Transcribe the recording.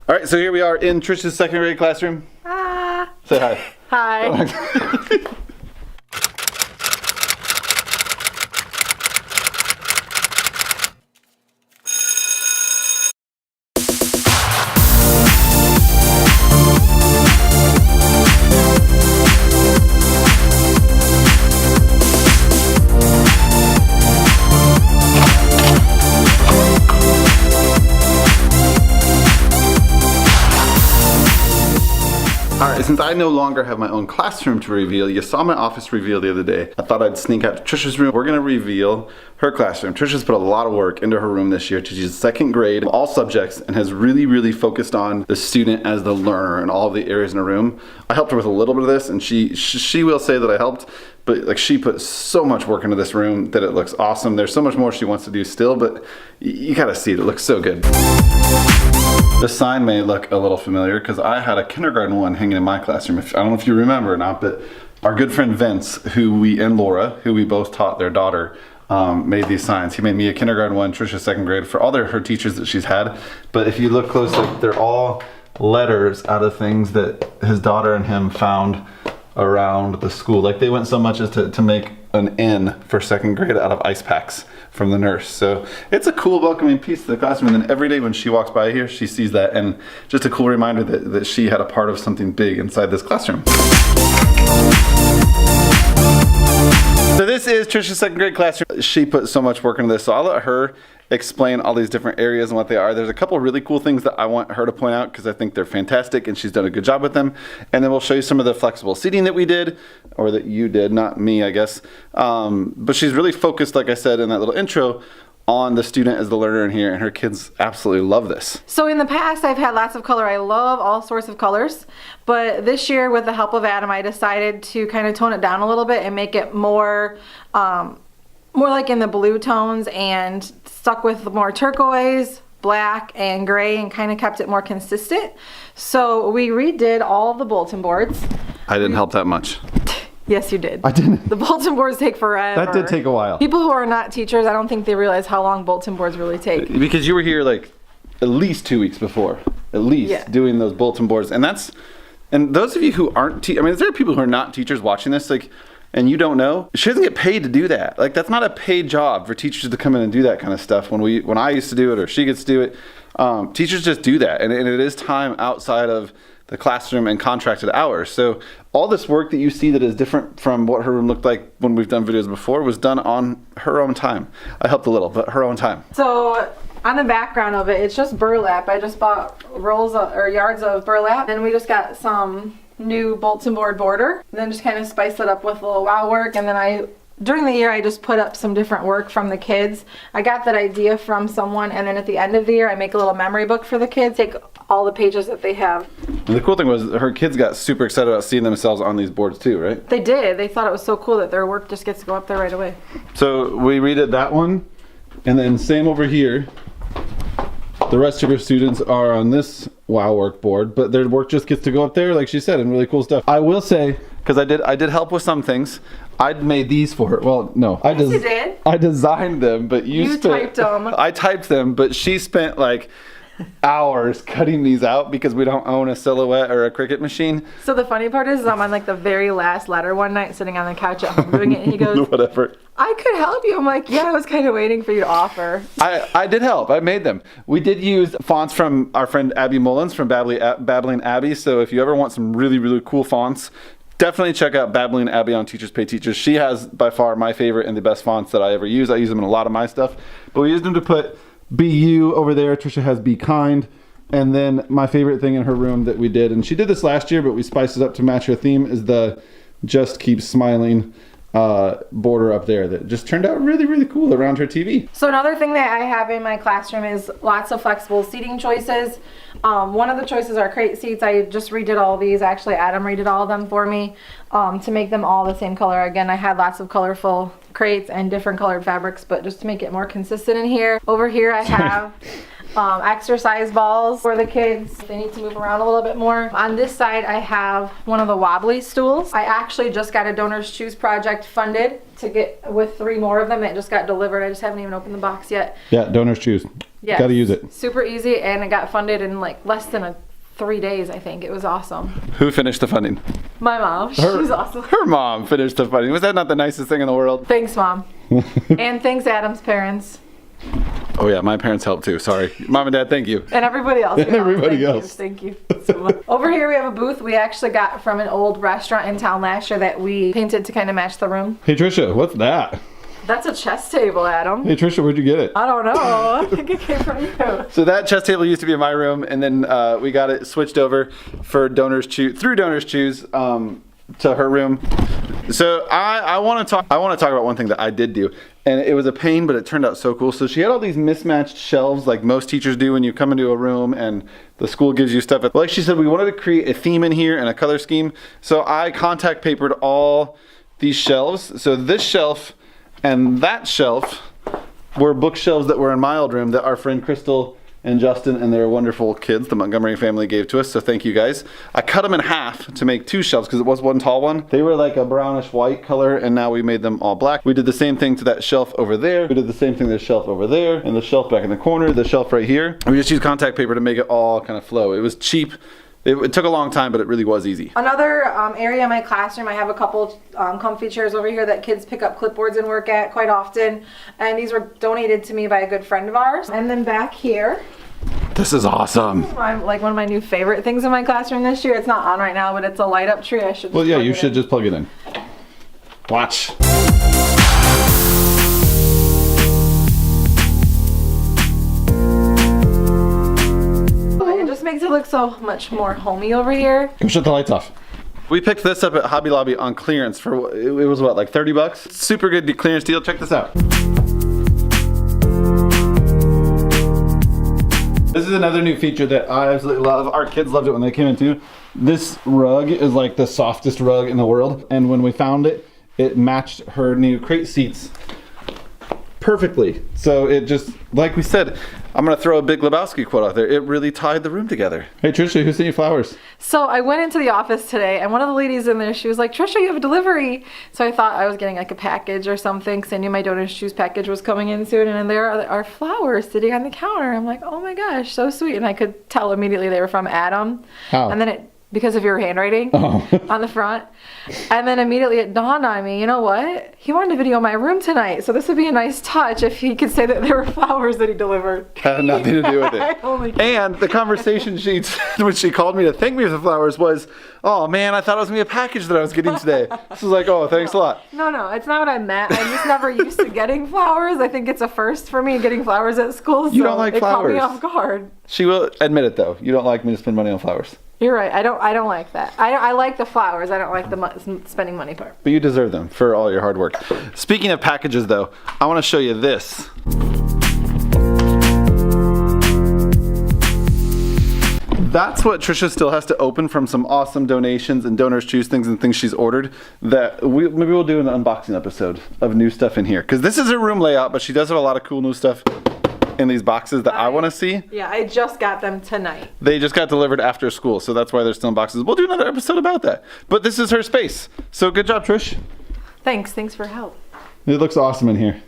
All right, so here we are in Trisha's second grade classroom. Ah. Say hi. Hi. Alright, since I no longer have my own classroom to reveal, you saw my office reveal the other day. I thought I'd sneak out to Trisha's room. We're gonna reveal her classroom. Trisha's put a lot of work into her room this year to teach second grade, all subjects, and has really focused on the student as the learner in all of the areas in her room. I helped her with a little bit of this, and she will say that I helped, but like she put so much work into this room that it looks awesome. There's so much more she wants to do still, but you gotta see it. It looks so good. The sign may look a little familiar because I had a kindergarten one hanging in my classroom. I don't know if you remember or not, but our good friend Vince, and Laura, who we both taught their daughter, made these signs. He made me a kindergarten one, Trisha second grade, for all her teachers that she's had. But if you look closely, they're all letters out of things that his daughter and him found around the school. Like they went so much as to make an N for second grade out of ice packs from the nurse. So it's a cool welcoming piece to the classroom, and then every day when she walks by here she sees that, and just a cool reminder that she had a part of something big inside this classroom. So this is Trisha's second grade classroom. She put so much work into this, so I'll let her explain all these different areas and what they are. There's a couple really cool things that I want her to point out because I think they're fantastic and she's done a good job with them. And then we'll show you some of the flexible seating that we did, or that you did, not me, I guess. But she's really focused, like I said in that little intro, on the student as the learner in here, and her kids absolutely love this. So in the past I've had lots of color. I love all sorts of colors, but this year with the help of Adam I decided to kind of tone it down a little bit and make it more like in the blue tones, and stuck with more turquoise, black, and gray, and kind of kept it more consistent. So we redid all of the bulletin boards. I didn't help that much. Yes, you did. I didn't. The bulletin boards take forever. That did take a while. People who are not teachers, I don't think they realize how long bulletin boards really take. Because you were here like at least 2 weeks before, doing those bulletin boards. And those of you who aren't, there are people who are not teachers watching this, and you don't know, she doesn't get paid to do that. Like, that's not a paid job for teachers to come in and do that kind of stuff. When I used to do it, or she gets to do it, teachers just do that, and it is time outside of the classroom and contracted hours. So all this work that you see that is different from what her room looked like when we've done videos before was done on her own time. I helped a little, but her own time. So on the background of it, it's just burlap. I just bought yards of burlap, and we just got some new bulletin board border, and then just kind of spiced it up with a little wow work. And then during the year I just put up some different work from the kids. I got that idea from someone, and then at the end of the year I make a little memory book for the kids, take all the pages that they have. And the cool thing was her kids got super excited about seeing themselves on these boards too, right? They did. They thought it was so cool that their work just gets to go up there right away. So we redid that one, and then same over here. The rest of your students are on this wow work board, but their work just gets to go up there, like she said, and really cool stuff. I will say, because I did help with some things, I made these for her. Well, no, Yes, you did. I designed them, but you typed them. I typed them, but she spent like hours cutting these out because we don't own a Silhouette or a Cricut machine. So the funny part is I'm on like the very last letter one night sitting on the couch at home doing it, and he goes, whatever. I could help you. I'm like, yeah, I was kind of waiting for you to offer. I did help. I made them. We did use fonts from our friend Abby Mullins from Babbling Abby. So if you ever want some really cool fonts, definitely check out Babbling Abby on Teachers Pay Teachers. She has by far my favorite and the best fonts that I ever use. I use them in a lot of my stuff. But we used them to put Be You over there. Trisha has Be Kind. And then my favorite thing in her room that we did, and she did this last year, but we spiced it up to match her theme, is the Just Keep Smiling border up there that just turned out really cool around her TV. So another thing that I have in my classroom is lots of flexible seating choices. One of the choices are crate seats. I just redid all these. Actually, Adam redid all of them for me to make them all the same color. Again, I had lots of colorful crates and different colored fabrics, but just to make it more consistent in here. Over here I have exercise balls for the kids. They need to move around a little bit more. On this side, I have one of the wobbly stools. I actually just got a Donors Choose project funded to get with 3 more of them. It just got delivered. I just haven't even opened the box yet. Yeah, Donors Choose. Yeah, Gotta use it. Super easy, and it got funded in like less than 3 days, I think. It was awesome. Who finished the funding? My mom. She's awesome. Her mom finished the funding. Was that not the nicest thing in the world? Thanks, Mom. And thanks, Adam's parents. Oh yeah, my parents helped too. Sorry. Mom and Dad, thank you. And everybody else. And everybody else. Thank you so much. Over here we have a booth we actually got from an old restaurant in town last year that we painted to kind of match the room. Hey Trisha, what's that? That's a chess table, Adam. Hey Trisha, where'd you get it? I don't know. I think it came from you. So that chess table used to be in my room, and then we got it switched over for Donors Choose through Donors Choose to her room. So I want to talk about one thing that I did do, and it was a pain, but it turned out so cool. So she had all these mismatched shelves, like most teachers do when you come into a room and the school gives you stuff. Like she said, we wanted to create a theme in here and a color scheme. So I contact papered all these shelves. So this shelf and that shelf were bookshelves that were in my old room that our friend Crystal and Justin and their wonderful kids, the Montgomery family, gave to us, so thank you guys. I cut them in half to make 2 shelves because it was one tall one. They were like a brownish white color, and now we made them all black. We did the same thing to that shelf over there. We did the same thing to the shelf over there, and the shelf back in the corner, the shelf right here. We just used contact paper to make it all kind of flow. It was cheap. It took a long time, but it really was easy. Another area in my classroom, I have a couple comfy chairs over here that kids pick up clipboards and work at quite often. And these were donated to me by a good friend of ours. And then back here. This is awesome. Like one of my new favorite things in my classroom this year. It's not on right now, but it's a light up tree. I should just Well, yeah, you should just plug it in. Watch. Makes it look so much more homey over here. Go shut the lights off. We picked this up at Hobby Lobby on clearance for, it was what, like 30 bucks? Super good clearance deal. Check this out. This is another new feature that I absolutely love. Our kids loved it when they came in too. This rug is like the softest rug in the world. And when we found it, it matched her new crate seats perfectly. So it just, like we said, I'm gonna throw a Big Lebowski quote out there. It really tied the room together. Hey Trisha, who sent you flowers? So I went into the office today, and one of the ladies in there, she was like, Trisha, you have a delivery. So I thought I was getting like a package or something, because I knew my Donors Choose package was coming in soon, and there are flowers sitting on the counter. I'm like, oh my gosh, so sweet. And I could tell immediately they were from Adam. How? And then because of your handwriting on the front. And then immediately it dawned on me, you know what? He wanted to video my room tonight, so this would be a nice touch if he could say that there were flowers that he delivered. Had nothing to do with it. And the conversation sheets when she called me to thank me for the flowers was, oh man, I thought it was gonna be a package that I was getting today. This was like, oh, thanks a lot. No, it's not what I meant. I'm just never used to getting flowers. I think it's a first for me getting flowers at school. So you don't like flowers. It caught me off guard. She will admit it though. You don't like me to spend money on flowers. You're right. I don't like that. I like the flowers. I don't like the spending money part. But you deserve them for all your hard work. Speaking of packages though, I want to show you this. That's what Trisha still has to open from some awesome donations and Donors Choose things and things she's ordered that maybe we'll do an unboxing episode of new stuff in here. Because this is her room layout, but she does have a lot of cool new stuff in these boxes that I want to see. Yeah, I just got them tonight. They just got delivered after school, so that's why they're still in boxes. We'll do another episode about that. But this is her space. So good job, Trish. Thanks for help. It looks awesome in here.